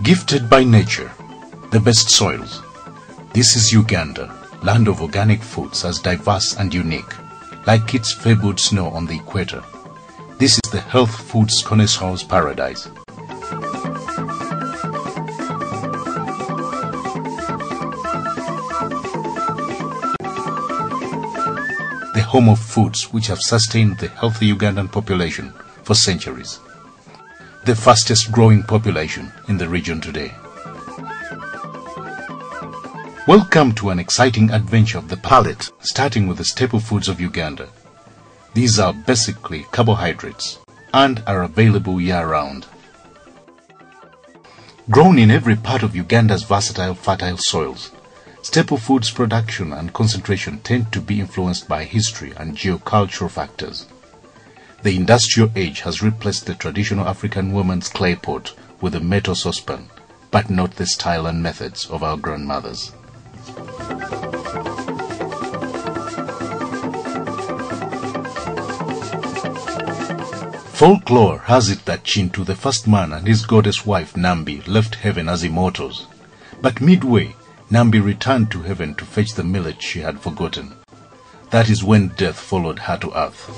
Gifted by nature, the best soils. This is Uganda, land of organic foods as diverse and unique, like its fabled snow on the equator. This is the health foods connoisseur's paradise. The home of foods which have sustained the healthy Ugandan population for centuries. The fastest growing population in the region today. Welcome to an exciting adventure of the palate, starting with the staple foods of Uganda. These are basically carbohydrates and are available year-round. Grown in every part of Uganda's versatile fertile soils, staple foods production and concentration tend to be influenced by history and geocultural factors. The industrial age has replaced the traditional African woman's clay pot with a metal saucepan, but not the style and methods of our grandmothers. Folklore has it that Chintu, the first man, and his goddess wife Nambi left heaven as immortals, but midway, Nambi returned to heaven to fetch the millet she had forgotten. That is when death followed her to earth.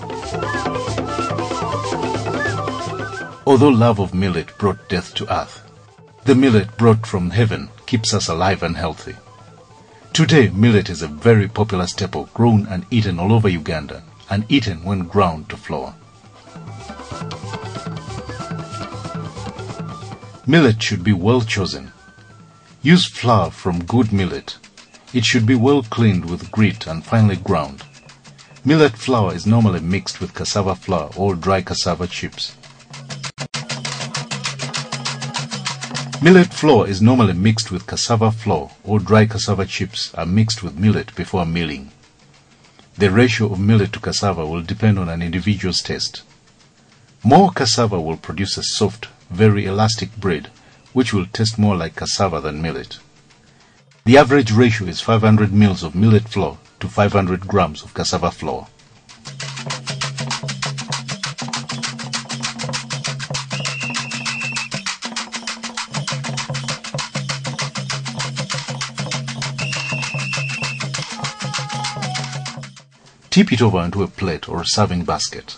Although love of millet brought death to earth, the millet brought from heaven keeps us alive and healthy. Today, millet is a very popular staple grown and eaten all over Uganda, and eaten when ground to flour. Millet should be well chosen. Use flour from good millet. It should be well cleaned with grit and finely ground. Millet flour is normally mixed with cassava flour or dry cassava chips. Millet flour is normally mixed with cassava flour or dry cassava chips are mixed with millet before milling. The ratio of millet to cassava will depend on an individual's taste. More cassava will produce a soft, very elastic bread, which will taste more like cassava than millet. The average ratio is 500 ml of millet flour to 500 grams of cassava flour. Tip it over into a plate or a serving basket.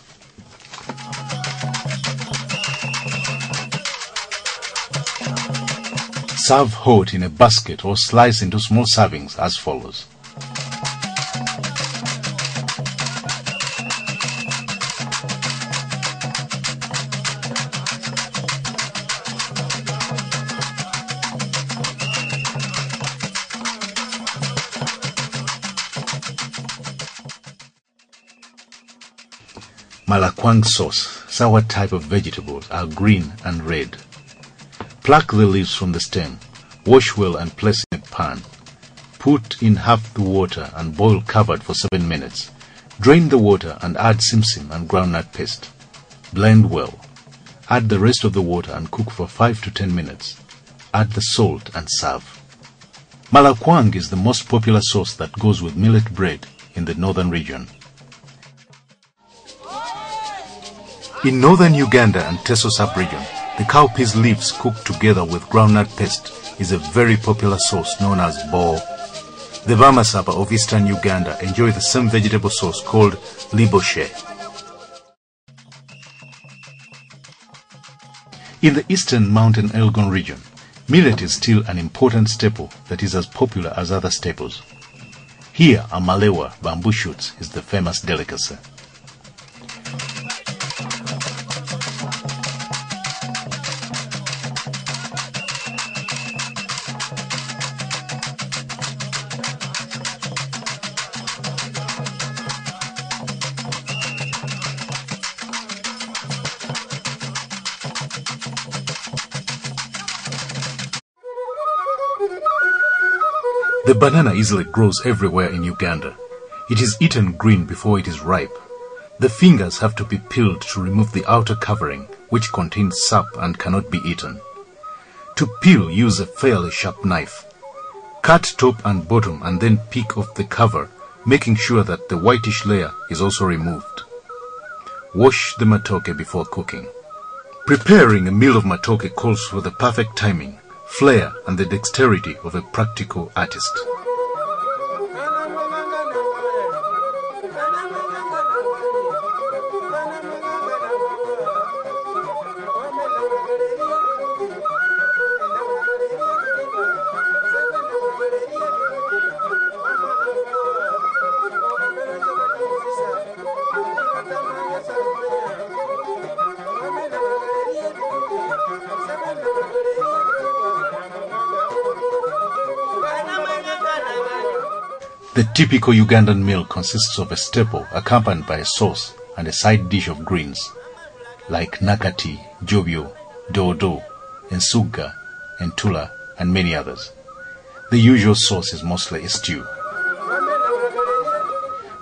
Serve hot in a basket or slice into small servings as follows. Malakwang sauce, sour type of vegetables, are green and red. Pluck the leaves from the stem, wash well and place in a pan. Put in half the water and boil covered for 7 minutes. Drain the water and add simsim and groundnut paste. Blend well. Add the rest of the water and cook for 5 to 10 minutes. Add the salt and serve. Malakwang is the most popular sauce that goes with millet bread in the northern region. In northern Uganda and Teso sub-region, the cowpeas leaves cooked together with groundnut paste is a very popular sauce known as bo. The Bamasaba of eastern Uganda enjoy the same vegetable sauce called liboshe. In the eastern mountain Elgon region, millet is still an important staple that is as popular as other staples. Here, amalewa, bamboo shoots, is the famous delicacy. The banana easily grows everywhere in Uganda. It is eaten green before it is ripe. The fingers have to be peeled to remove the outer covering, which contains sap and cannot be eaten. To peel, use a fairly sharp knife. Cut top and bottom and then pick off the cover, making sure that the whitish layer is also removed. Wash the matoke before cooking. Preparing a meal of matoke calls for the perfect timing. flair and the dexterity of a practical artist. The typical Ugandan meal consists of a staple accompanied by a sauce and a side dish of greens like nakati, jobyo, dodo, ensuga, entula, and many others. The usual sauce is mostly a stew.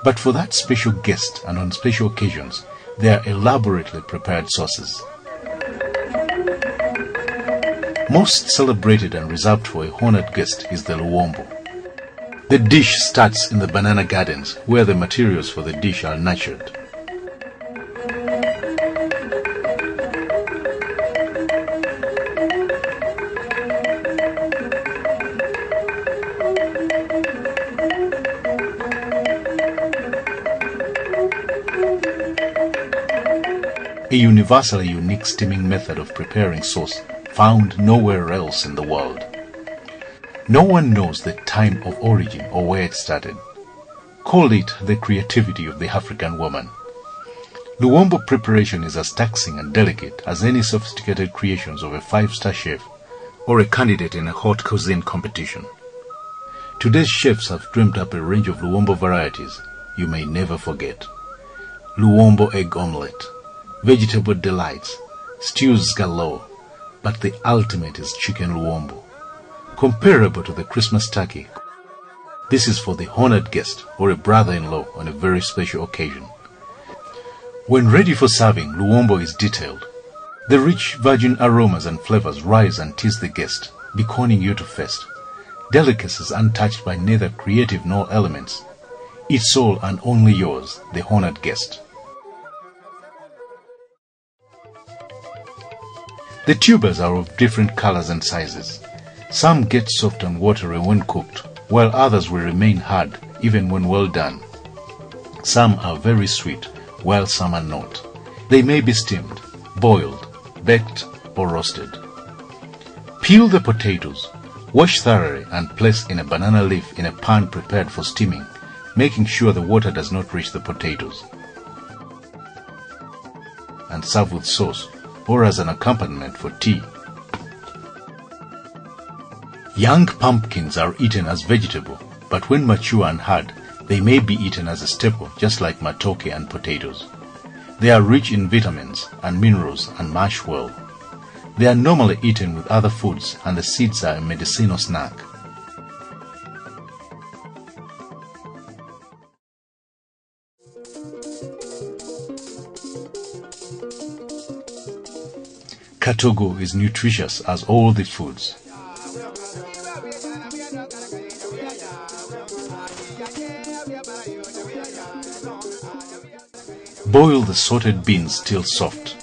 But for that special guest and on special occasions, there are elaborately prepared sauces. Most celebrated and reserved for a honored guest is the luwombo. The dish starts in the banana gardens, where the materials for the dish are nurtured. A universally unique steaming method of preparing sauce found nowhere else in the world. No one knows the time of origin or where it started. Call it the creativity of the African woman. Luwombo preparation is as taxing and delicate as any sophisticated creations of a five-star chef or a candidate in a haute cuisine competition. Today's chefs have dreamed up a range of Luwombo varieties you may never forget. Luwombo egg omelette, vegetable delights, stews galore, but the ultimate is chicken luwombo, comparable to the Christmas turkey. This is for the honored guest or a brother-in-law on a very special occasion. When ready for serving, luwombo is detailed. The rich virgin aromas and flavors rise and tease the guest, beckoning you to feast. Delicacies untouched by neither creative nor elements. It's all and only yours, the honored guest. The tubers are of different colors and sizes. Some get soft and watery when cooked, while others will remain hard even when well done. Some are very sweet, while some are not. They may be steamed, boiled, baked, or roasted. Peel the potatoes, wash thoroughly and place in a banana leaf in a pan prepared for steaming, making sure the water does not reach the potatoes. And serve with sauce or as an accompaniment for tea. Young pumpkins are eaten as vegetable, but when mature and hard, they may be eaten as a staple, just like matoke and potatoes. They are rich in vitamins and minerals and mash well. They are normally eaten with other foods, and the seeds are a medicinal snack. Katogo is nutritious as all the foods. Boil the sorted beans till soft.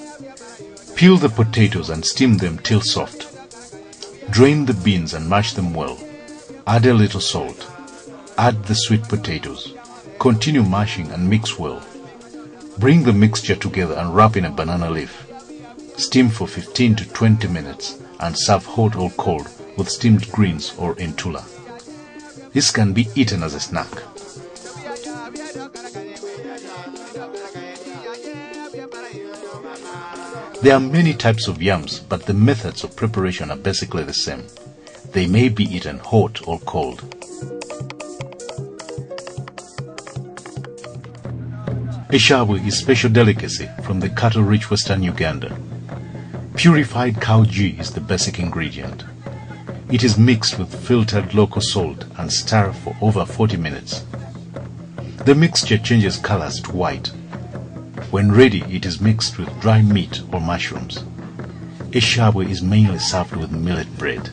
Peel the potatoes and steam them till soft. Drain the beans and mash them well. Add a little salt. Add the sweet potatoes. Continue mashing and mix well. Bring the mixture together and wrap in a banana leaf. Steam for 15 to 20 minutes and serve hot or cold with steamed greens or entula. This can be eaten as a snack. There are many types of yams, but the methods of preparation are basically the same. They may be eaten hot or cold. Eshabwe is special delicacy from the cattle-rich western Uganda. Purified cow ghee is the basic ingredient. It is mixed with filtered local salt and stirred for over 40 minutes. The mixture changes colors to white. When ready, it is mixed with dry meat or mushrooms. Eshabwe is mainly served with millet bread.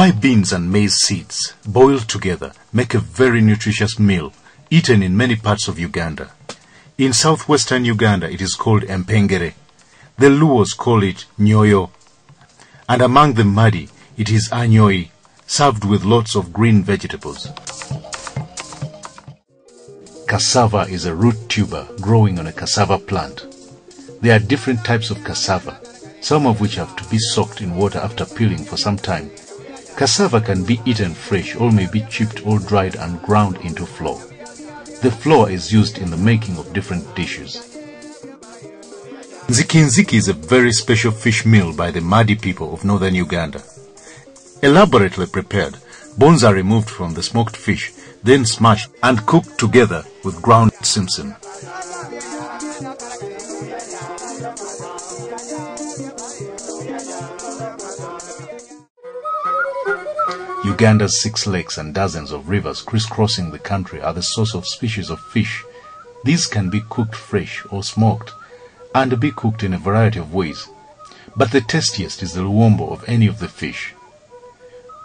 Dry beans and maize seeds, boiled together, make a very nutritious meal, eaten in many parts of Uganda. In southwestern Uganda, it is called empengere. The Luos call it nyoyo. And among the Madi, it is anyoi, served with lots of green vegetables. Cassava is a root tuber growing on a cassava plant. There are different types of cassava, some of which have to be soaked in water after peeling for some time. Cassava can be eaten fresh or may be chipped or dried and ground into flour. The flour is used in the making of different dishes. Nziki is a very special fish meal by the Madi people of northern Uganda. Elaborately prepared, bones are removed from the smoked fish, then smashed and cooked together with ground simsim. Uganda's 6 lakes and dozens of rivers crisscrossing the country are the source of species of fish. These can be cooked fresh or smoked, and be cooked in a variety of ways. But the tastiest is the luombo of any of the fish.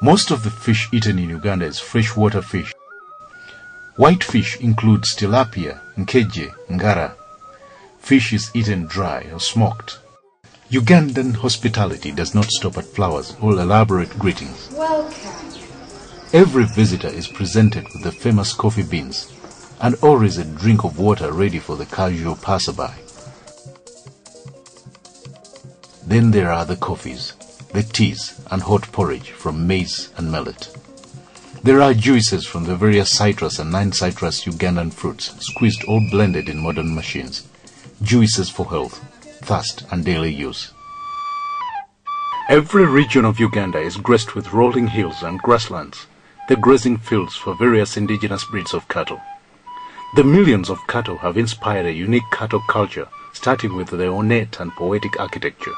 Most of the fish eaten in Uganda is freshwater fish. White fish includes tilapia, nkeje, ngara. Fish is eaten dry or smoked. Ugandan hospitality does not stop at flowers or elaborate greetings. Welcome. Every visitor is presented with the famous coffee beans, and always a drink of water ready for the casual passerby. Then there are the coffees, the teas, and hot porridge from maize and millet. There are juices from the various citrus and non-citrus Ugandan fruits, squeezed or blended in modern machines. Juices for health, thirst, and daily use. Every region of Uganda is graced with rolling hills and grasslands, the grazing fields for various indigenous breeds of cattle. The millions of cattle have inspired a unique cattle culture, starting with the ornate and poetic architecture.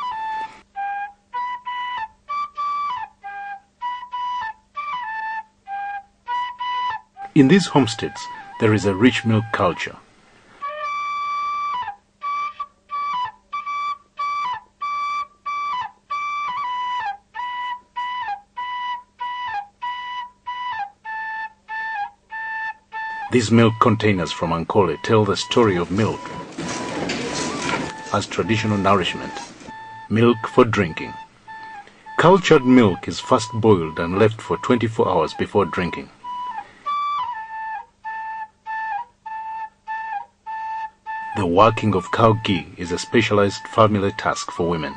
In these homesteads, there is a rich milk culture. These milk containers from Ankole tell the story of milk as traditional nourishment. Milk for drinking. Cultured milk is first boiled and left for 24 hours before drinking. The working of cow ghee is a specialized family task for women.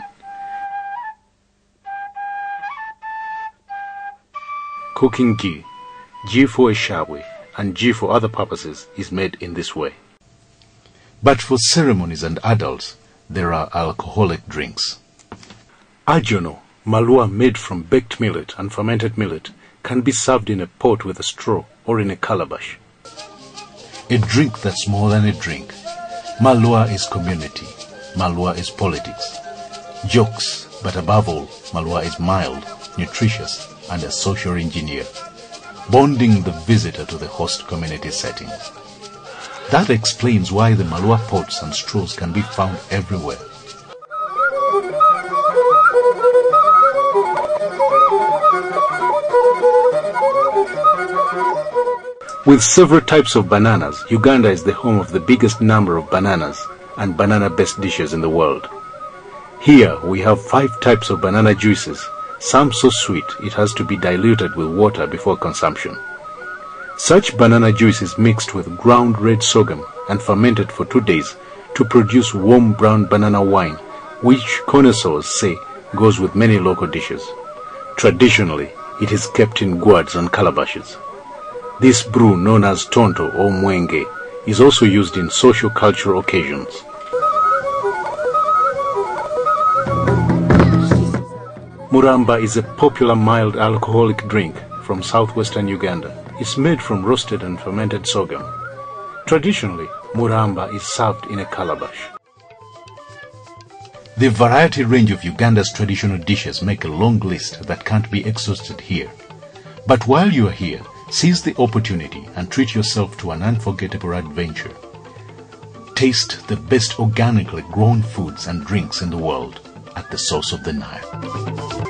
Cooking ghee for eshabwe, and ghee for other purposes is made in this way. But for ceremonies and adults, there are alcoholic drinks. Ajono, malua made from baked millet and fermented millet, can be served in a pot with a straw or in a calabash. A drink that's more than a drink. Malua is community. Malua is politics. Jokes, but above all, malua is mild, nutritious, and a social engineer, bonding the visitor to the host community setting. That explains why the malua pots and straws can be found everywhere. With several types of bananas, Uganda is the home of the biggest number of bananas and banana-based dishes in the world. Here we have 5 types of banana juices, some so sweet it has to be diluted with water before consumption. Such banana juice is mixed with ground red sorghum and fermented for 2 days to produce warm brown banana wine, which connoisseurs say goes with many local dishes. Traditionally, it is kept in gourds and calabashes. This brew, known as tonto or mwenge, is also used in social cultural occasions. Muramba is a popular mild alcoholic drink from southwestern Uganda. It's made from roasted and fermented sorghum. Traditionally, muramba is served in a calabash. The variety range of Uganda's traditional dishes make a long list that can't be exhausted here. But while you are here, seize the opportunity and treat yourself to an unforgettable adventure. Taste the best organically grown foods and drinks in the world at the source of the Nile.